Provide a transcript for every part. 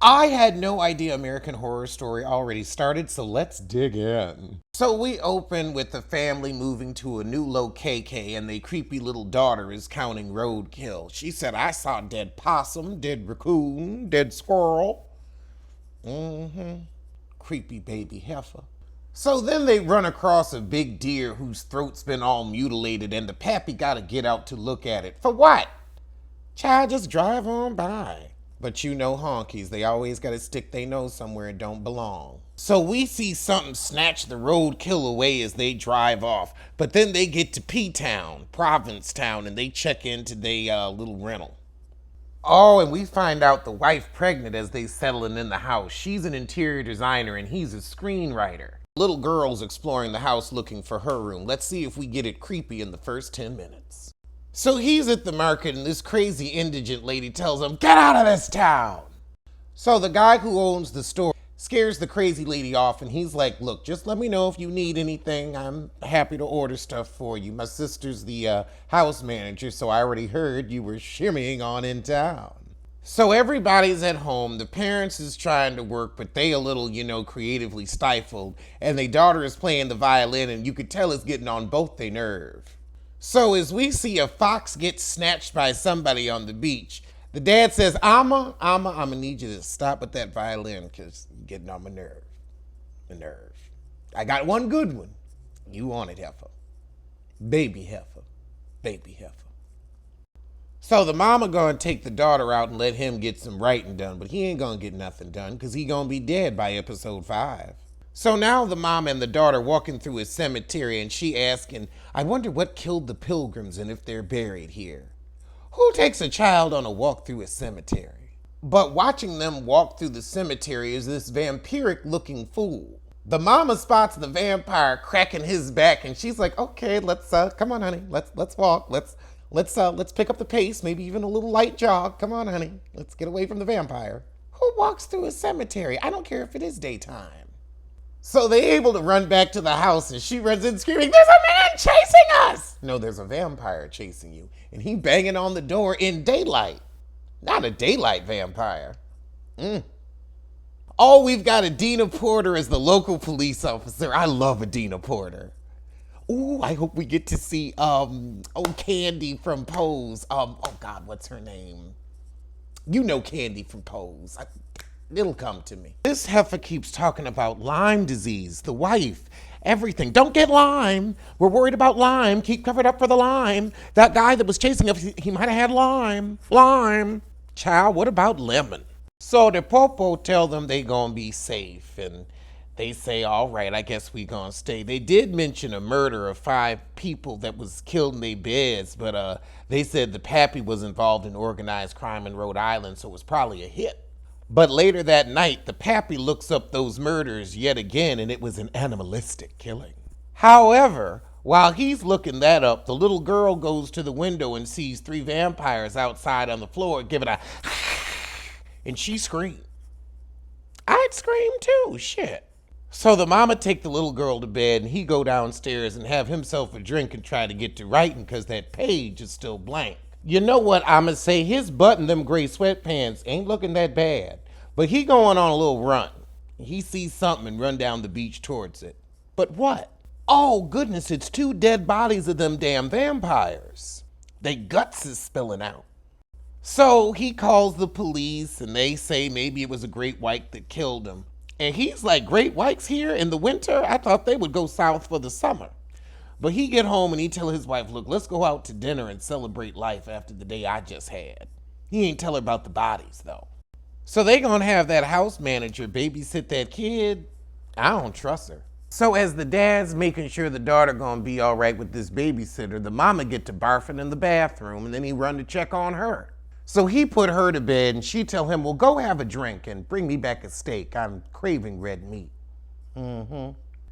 I had no idea American Horror Story already started, so let's dig in. So we open with the family moving to a new location, and the creepy little daughter is counting roadkill. She said, I saw dead possum, dead raccoon, dead squirrel. Creepy baby heifer. So then they run across a big deer whose throat's been all mutilated, and the pappy gotta get out to look at it. For what? Child, just drive on by. But you know honkies, they always gotta stick their nose somewhere it don't belong. So we see something snatch the roadkill away as they drive off. But then they get to P-Town, Provincetown, and they check into their little rental. Oh, and we find out the wife pregnant as they settling in the house. She's an interior designer and he's a screenwriter. Little girl's exploring the house looking for her room. Let's see if we get it creepy in the first 10 minutes. So he's at the market and this crazy indigent lady tells him, get out of this town. So the guy who owns the store scares the crazy lady off and he's like, look, just let me know if you need anything. I'm happy to order stuff for you. My sister's the house manager, so I already heard you were shimmying on in town. So everybody's at home. The parents is trying to work, but they a little, creatively stifled. And their daughter is playing the violin and you could tell it's getting on both their nerve. So as we see a fox get snatched by somebody on the beach, the dad says, I'ma need you to stop with that violin because you're getting on my nerve. The nerve. I got one good one. You want it, heifer. Baby heifer. Baby heifer. So the mama gonna take the daughter out and let him get some writing done, but he ain't gonna get nothing done because he gonna be dead by episode 5. So now the mom and the daughter walking through a cemetery and she asking, I wonder what killed the pilgrims and if they're buried here. Who takes a child on a walk through a cemetery? But watching them walk through the cemetery is this vampiric looking fool. The mama spots the vampire cracking his back and she's like, okay, let's come on honey, let's walk, let's pick up the pace, maybe even a little light jog. Come on honey, let's get away from the vampire. Who walks through a cemetery? I don't care if it is daytime. So they able to run back to the house and she runs in screaming, there's a man chasing us! No, there's a vampire chasing you. And he banging on the door in daylight. Not a daylight vampire. Oh, we've got Adina Porter as the local police officer. I love Adina Porter. Ooh, I hope we get to see Candy from Pose. Oh God, what's her name? You know Candy from Pose. It'll come to me. This heifer keeps talking about Lyme disease, the wife, everything. Don't get Lyme. We're worried about Lyme. Keep covered up for the Lyme. That guy that was chasing us, he might have had Lyme. Lyme. Child, what about lemon? So the popo tell them they gonna be safe, and they say, all right, I guess we gonna stay. They did mention a murder of 5 people that was killed in their beds, but they said the pappy was involved in organized crime in Rhode Island, so it was probably a hit. But later that night, the pappy looks up those murders yet again, and it was an animalistic killing. However, while he's looking that up, the little girl goes to the window and sees 3 vampires outside on the floor giving a and she screamed. I'd scream too, shit. So the mama take the little girl to bed and he go downstairs and have himself a drink and try to get to writing because that page is still blank. You know what I'ma say, his butt in them gray sweatpants ain't looking that bad. But he going on a little run. He sees something and run down the beach towards it. But what? Oh goodness, it's 2 dead bodies of them damn vampires. They guts is spilling out. So he calls the police and they say maybe it was a great white that killed him. And he's like, great whites here in the winter? I thought they would go south for the summer. But he get home and he tell his wife, look, let's go out to dinner and celebrate life after the day I just had. He ain't tell her about the bodies, though. So they gonna have that house manager babysit that kid? I don't trust her. So as the dad's making sure the daughter gonna be all right with this babysitter, the mama get to barfing in the bathroom and then he run to check on her. So he put her to bed and she tell him, well, go have a drink and bring me back a steak. I'm craving red meat.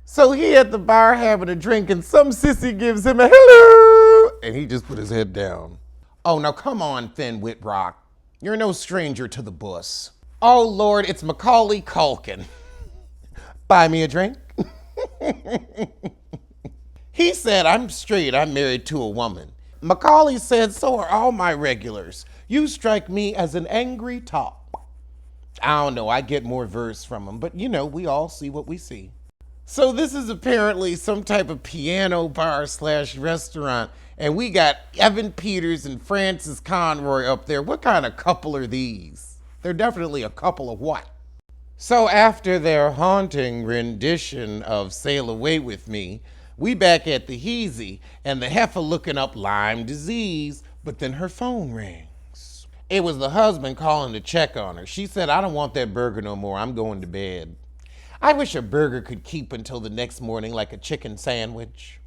So he at the bar having a drink and some sissy gives him a hello. And he just put his head down. Oh, now come on, Thin Whitrock. You're no stranger to the bus. Oh, Lord, it's Macaulay Culkin. Buy me a drink? He said, I'm straight. I'm married to a woman. Macaulay said, so are all my regulars. You strike me as an angry top. I don't know, I get more verse from him, but we all see what we see. So this is apparently some type of piano bar slash restaurant, and we got Evan Peters and Francis Conroy up there. What kind of couple are these? They're definitely a couple of what? So after their haunting rendition of Sail Away With Me, we back at the Heezy, and the heifer looking up Lyme disease, but then her phone rings. It was the husband calling to check on her. She said, I don't want that burger no more. I'm going to bed. I wish a burger could keep until the next morning like a chicken sandwich.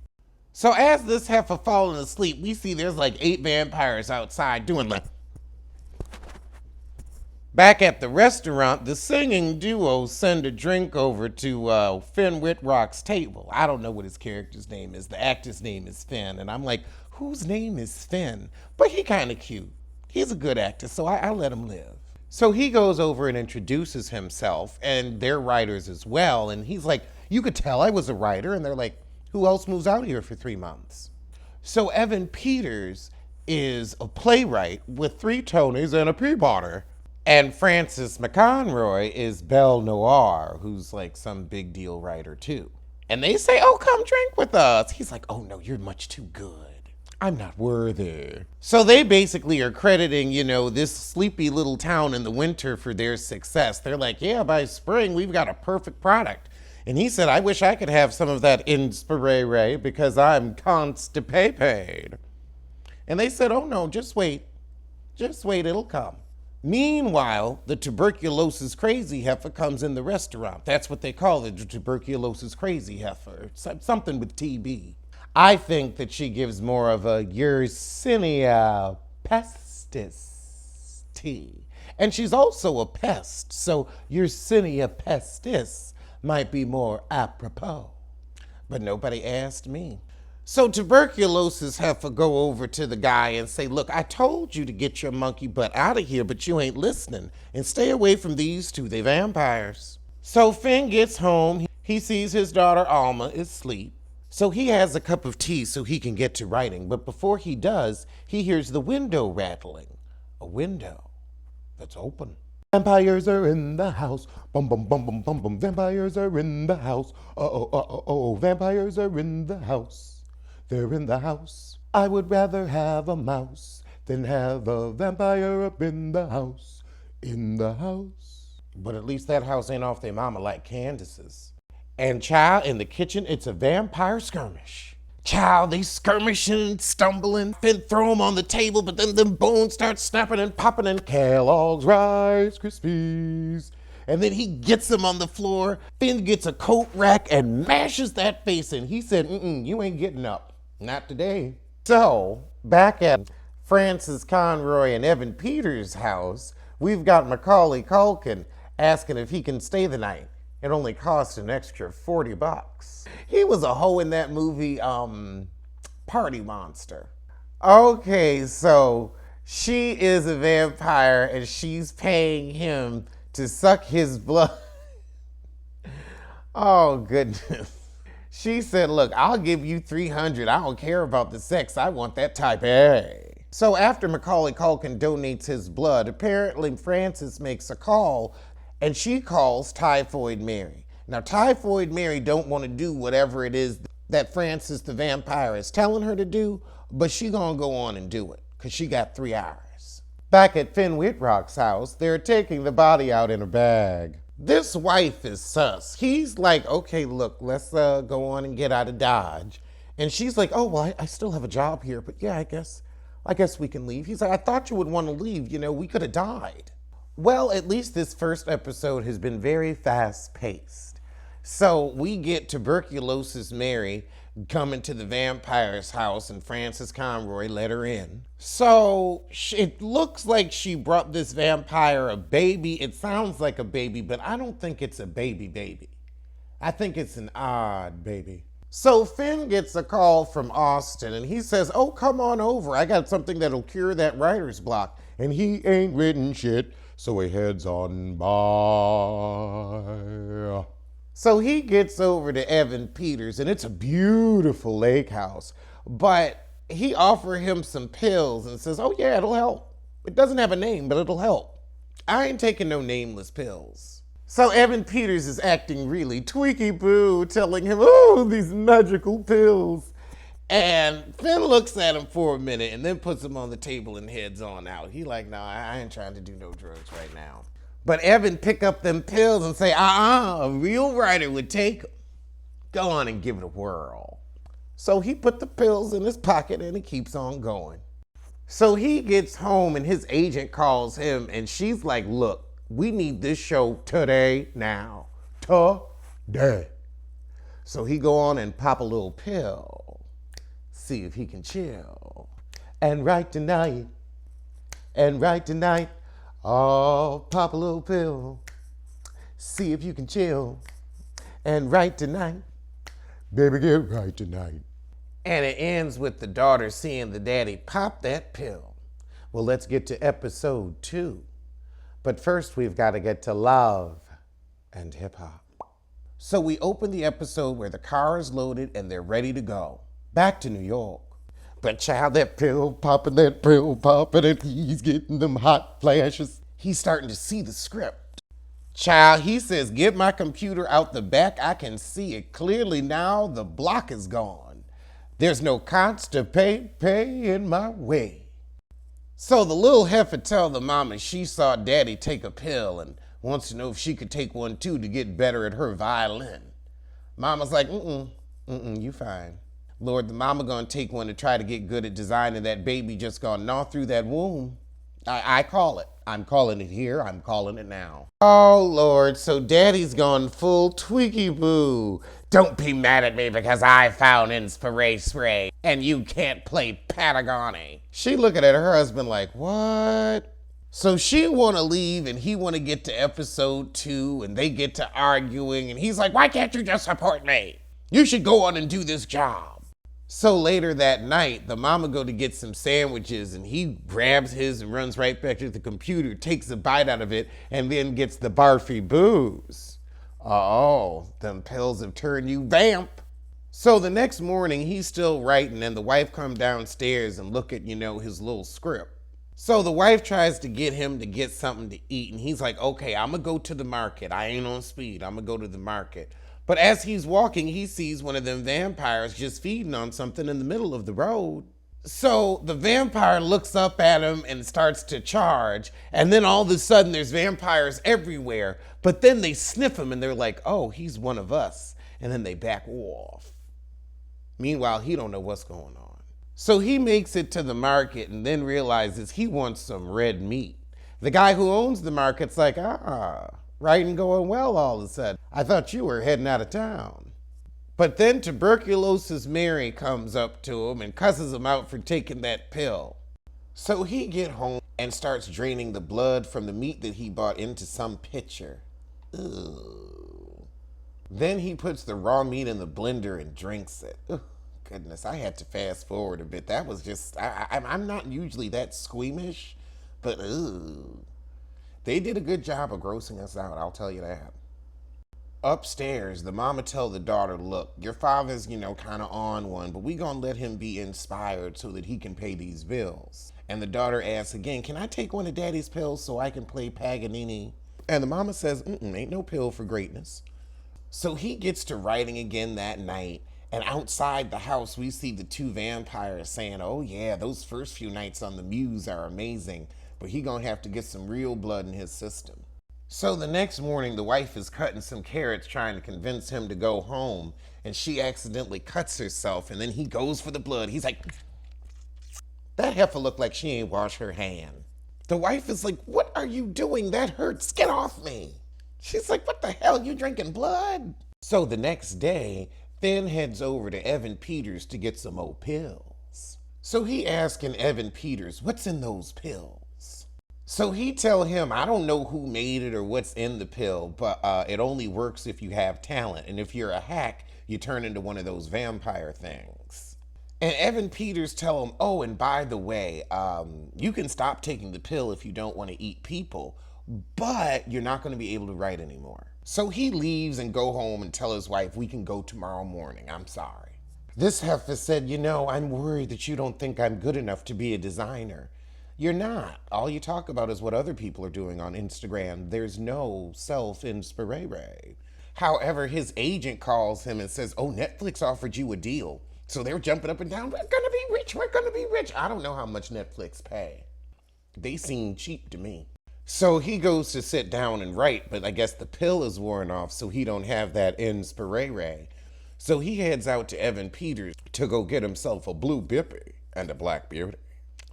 So as this heifer falling asleep, we see there's like 8 vampires outside doing the... Back at the restaurant, the singing duo send a drink over to Finn Whitrock's table. I don't know what his character's name is. The actor's name is Finn. And I'm like, whose name is Finn? But he kind of cute. He's a good actor, so I let him live. So he goes over and introduces himself, and they're writers as well. And he's like, you could tell I was a writer. And they're like, who else moves out here for 3 months? So Evan Peters is a playwright with 3 Tonys and a Peabody. And Francis McConroy is Belle Noir, who's like some big deal writer too. And they say, oh, come drink with us. He's like, oh no, you're much too good. I'm not worthy. So they basically are crediting, this sleepy little town in the winter for their success. They're like, yeah, by spring, we've got a perfect product. And he said, I wish I could have some of that inspire because I'm constipated. And they said, oh no, just wait. Just wait, it'll come. Meanwhile, the tuberculosis crazy heifer comes in the restaurant. That's what they call it, the tuberculosis crazy heifer. It's something with TB. I think that she gives more of a Yersinia pestis tea. And she's also a pest, so Yersinia pestis might be more apropos. But nobody asked me. So tuberculosis heifer go over to the guy and say, look, I told you to get your monkey butt out of here, but you ain't listening. And stay away from these 2, they vampires. So Finn gets home. He sees his daughter Alma is asleep. So he has a cup of tea so he can get to writing. But before he does, he hears the window rattling. A window that's open. Vampires are in the house. Bum, bum, bum, bum, bum, bum. Vampires are in the house. Oh, vampires are in the house. They're in the house. I would rather have a mouse than have a vampire up in the house. In the house. But at least that house ain't off their mama like Candace's. And child, in the kitchen, it's a vampire skirmish. Child, they skirmishing, stumbling. Finn throw them on the table, but then them bones start snapping and popping and Kellogg's Rice Krispies. And then he gets him on the floor. Finn gets a coat rack and mashes that face in. He said, you ain't getting up. Not today. So, back at Francis Conroy and Evan Peters' house, we've got Macaulay Culkin asking if he can stay the night. It only cost an extra $40. He was a hoe in that movie, Party Monster. Okay, so she is a vampire and she's paying him to suck his blood. Oh, goodness. She said, look, I'll give you $300. I don't care about the sex. I want that type A. So after Macaulay Culkin donates his blood, apparently Frances makes a call, and she calls Typhoid Mary. Now, Typhoid Mary don't want to do whatever it is that Frances the vampire is telling her to do, but she gonna go on and do it, because she got 3 hours. Back at Finn Whitrock's house, they're taking the body out in a bag. This wife is sus. He's like, okay, look, let's go on and get out of Dodge. And she's like, oh, well, I still have a job here, but yeah, I guess we can leave. He's like, I thought you would want to leave. We could have died. Well, at least this first episode has been very fast-paced. So we get Tuberculosis Mary coming to the vampire's house, and Francis Conroy let her in. So it looks like she brought this vampire a baby. It sounds like a baby, but I don't think it's a baby. I think it's an odd baby. So Finn gets a call from Austin, and he says, oh, come on over. I got something that'll cure that writer's block. And he ain't written shit, so he heads on by. So he gets over to Evan Peters, and it's a beautiful lake house. But he offers him some pills and says, oh yeah, it'll help. It doesn't have a name, but it'll help. I ain't taking no nameless pills. So Evan Peters is acting really tweaky boo, telling him, oh, these magical pills. And Finn looks at him for a minute and then puts him on the table and heads on out. He like, no, I ain't trying to do no drugs right now. But Evan pick up them pills and say, a real writer would take them. Go on and give it a whirl. So he put the pills in his pocket and he keeps on going. So he gets home and his agent calls him and she's like, look, we need this show today, now. Today. So he go on and pop a little pill. See if he can chill. And write tonight. Oh, pop a little pill. See if you can chill. And write tonight. Baby, get right tonight. And it ends with the daughter seeing the daddy pop that pill. Well, let's get to episode 2. But first, we've got to get to love and hip hop. So we open the episode where the car is loaded and they're ready to go. Back to New York. But child, that pill popping, and he's getting them hot flashes. He's starting to see the script. Child, he says, get my computer out the back. I can see it clearly now. The block is gone. There's no constipate in my way. So the little heifer tell the mama she saw daddy take a pill and wants to know if she could take one too to get better at her violin. Mama's like, you fine. Lord, the mama gonna take one to try to get good at designing that baby just gonna gnaw through that womb. I call it. I'm calling it here. I'm calling it now. Oh, Lord. So daddy's gone full tweaky boo. Don't be mad at me because I found inspiration and you can't play Patagoni. She looking at her husband like, what? So she want to leave and he want to get to episode 2 and they get to arguing and he's like, why can't you just support me? You should go on and do this job. So later that night, the mama go to get some sandwiches and he grabs his and runs right back to the computer, takes a bite out of it, and then gets the barfy booze. Oh, them pills have turned you vamp. So the next morning, he's still writing and the wife come downstairs and look at, his little script. So the wife tries to get him to get something to eat and he's like, okay, I'm gonna go to the market. I ain't on speed. I'm gonna go to the market. But as he's walking, he sees one of them vampires just feeding on something in the middle of the road. So the vampire looks up at him and starts to charge. And then all of a sudden there's vampires everywhere. But then they sniff him and they're like, oh, he's one of us. And then they back off. Meanwhile, he don't know what's going on. So he makes it to the market and then realizes he wants some red meat. The guy who owns the market's like, right and going well all of a sudden. I thought you were heading out of town. But then tuberculosis Mary comes up to him and cusses him out for taking that pill. So he get home and starts draining the blood from the meat that he bought into some pitcher. Ooh. Then he puts the raw meat in the blender and drinks it. Ugh, goodness, I had to fast forward a bit. That was just, I'm not usually that squeamish, but ooh. They did a good job of grossing us out, I'll tell you that. Upstairs, the mama tell the daughter, look, your father's, kind of on one, but we gonna let him be inspired so that he can pay these bills. And the daughter asks again, can I take one of daddy's pills so I can play Paganini? And the mama says, ain't no pill for greatness. So he gets to writing again that night, and outside the house, we see the 2 vampires saying, oh yeah, those first few nights on the Muse are amazing. But he gonna have to get some real blood in his system. So the next morning, the wife is cutting some carrots trying to convince him to go home, and she accidentally cuts herself, and then he goes for the blood. He's like, that heifer looked like she ain't washed her hand. The wife is like, what are you doing? That hurts. Get off me. She's like, what the hell? You drinking blood? So the next day, Finn heads over to Evan Peters to get some more pills. So he asking Evan Peters, what's in those pills? So he tell him, I don't know who made it or what's in the pill, but it only works if you have talent. And if you're a hack, you turn into one of those vampire things. And Evan Peters tell him, oh, and by the way, you can stop taking the pill if you don't want to eat people, but you're not going to be able to write anymore. So he leaves and go home and tell his wife, we can go tomorrow morning. I'm sorry. This heifer said, I'm worried that you don't think I'm good enough to be a designer. You're not. All you talk about is what other people are doing on Instagram. There's no self-inspiration. However, his agent calls him and says, oh, Netflix offered you a deal. So they're jumping up and down. We're gonna be rich. We're gonna be rich. I don't know how much Netflix pay. They seem cheap to me. So he goes to sit down and write, but I guess the pill is worn off, so he don't have that inspiration. So he heads out to Evan Peters to go get himself a blue bippy and a black beauty.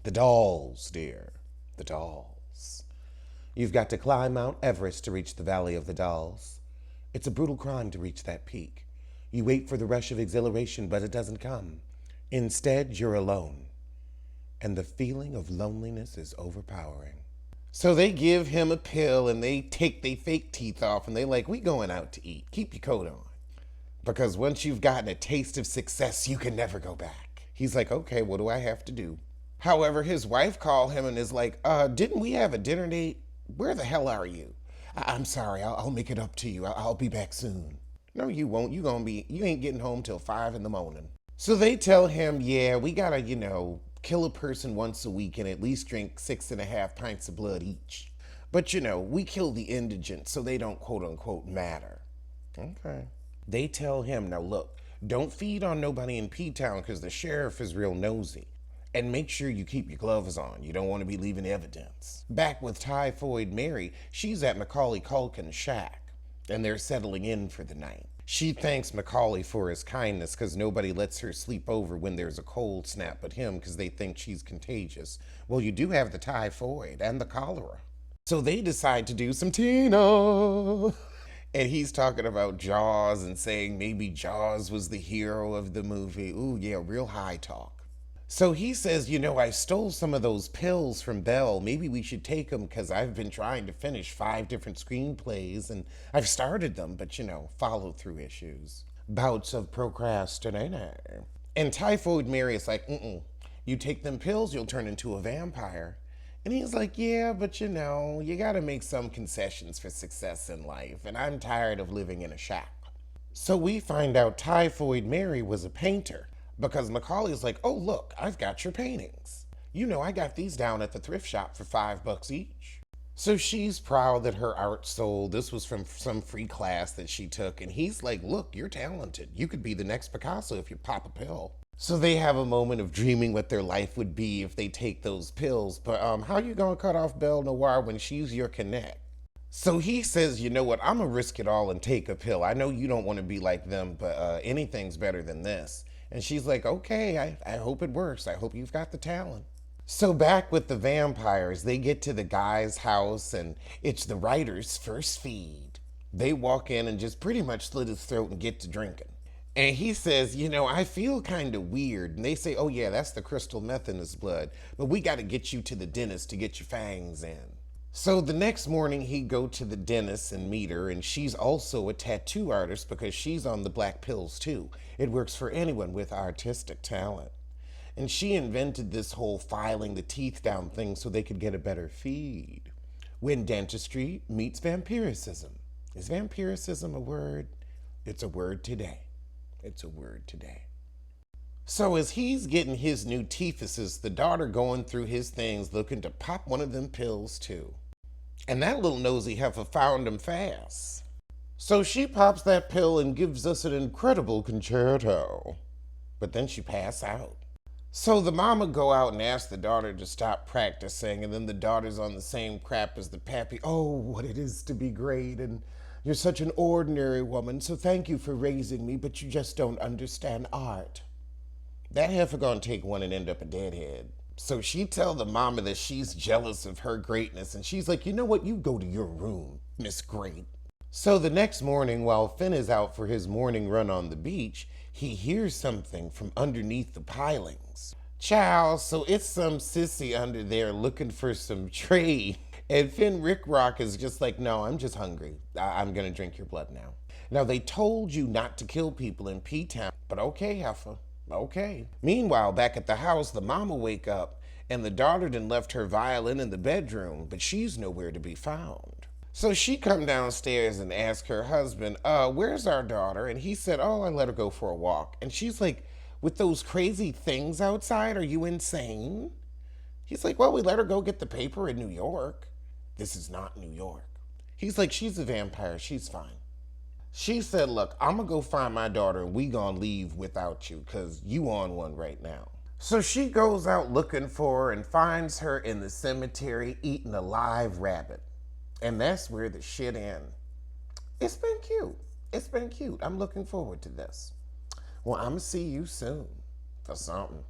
The dolls, dear. The dolls. You've got to climb Mount Everest to reach the Valley of the Dolls. It's a brutal crime to reach that peak. You wait for the rush of exhilaration, but it doesn't come. Instead, you're alone. And the feeling of loneliness is overpowering. So they give him a pill and they take their fake teeth off and they like, we going out to eat. Keep your coat on. Because once you've gotten a taste of success, you can never go back. He's like, okay, what do I have to do? However, his wife called him and is like, didn't we have a dinner date? Where the hell are you? I'm sorry, I'll make it up to you. I'll be back soon. No, you won't. You ain't getting home till 5 in the morning. So they tell him, yeah, we gotta, kill a person once a week and at least drink 6.5 pints of blood each. But we kill the indigent so they don't quote unquote matter. Okay. They tell him, now look, don't feed on nobody in P-Town because the sheriff is real nosy. And make sure you keep your gloves on. You don't want to be leaving evidence. Back with Typhoid Mary, she's at Macaulay Culkin's shack, and they're settling in for the night. She thanks Macaulay for his kindness because nobody lets her sleep over when there's a cold snap but him because they think she's contagious. Well, you do have the typhoid and the cholera. So they decide to do some Tina. And he's talking about Jaws and saying maybe Jaws was the hero of the movie. Ooh, yeah, real high talk. So he says, I stole some of those pills from Belle. Maybe we should take them because I've been trying to finish 5 different screenplays and I've started them, but follow through issues. Bouts of procrastinating. And Typhoid Mary is like, you take them pills, you'll turn into a vampire. And he's like, yeah, but you gotta make some concessions for success in life, and I'm tired of living in a shack. So we find out Typhoid Mary was a painter. Because Macaulay's like, oh, look, I've got your paintings. I got these down at the thrift shop for $5 each. So she's proud that her art sold. This was from some free class that she took. And he's like, look, you're talented. You could be the next Picasso if you pop a pill. So they have a moment of dreaming what their life would be if they take those pills. But how you going to cut off Belle Noire when she's your connect? So he says, you know what, I'm going to risk it all and take a pill. I know you don't want to be like them, but anything's better than this. And she's like, okay, I hope it works. I hope you've got the talent. So back with the vampires, they get to the guy's house and it's the writer's first feed. They walk in and just pretty much slit his throat and get to drinking. And he says, I feel kind of weird. And they say, oh yeah, that's the crystal meth in his blood. But we got to get you to the dentist to get your fangs in. So the next morning he'd go to the dentist and meet her, and she's also a tattoo artist because she's on the black pills too. It works for anyone with artistic talent. And she invented this whole filing the teeth down thing so they could get a better feed. When dentistry meets vampiricism. Is vampiricism a word? It's a word today. It's a word today. So as he's getting his new teethuses, the daughter going through his things looking to pop one of them pills too. And that little nosy heifer found him fast. So she pops that pill and gives us an incredible concerto. But then she pass out. So the mama go out and ask the daughter to stop practicing, and then the daughter's on the same crap as the pappy. Oh, what it is to be great, and you're such an ordinary woman, so thank you for raising me, but you just don't understand art. That heifer gonna take one and end up a deadhead. So she tell the mama that she's jealous of her greatness, and she's like, you know what, you go to your room, Miss Great. So the next morning, while Finn is out for his morning run on the beach, he hears something from underneath the pilings. Child, so it's some sissy under there looking for some trade. And Finn Rick Rock is just like, no, I'm just hungry. I'm gonna drink your blood now. Now they told you not to kill people in P-Town, but okay, heifer. Okay. Meanwhile, back at the house, the mama wake up, and the daughter done left her violin in the bedroom, but she's nowhere to be found. So she come downstairs and ask her husband, where's our daughter? And he said, oh, I let her go for a walk. And she's like, with those crazy things outside, are you insane? He's like, well, we let her go get the paper in New York. This is not New York. He's like, she's a vampire. She's fine. She said, look, I'm going to go find my daughter and we going to leave without you because you on one right now. So she goes out looking for her and finds her in the cemetery eating a live rabbit. And that's where the shit ends. It's been cute. It's been cute. I'm looking forward to this. Well, I'm going to see you soon for something.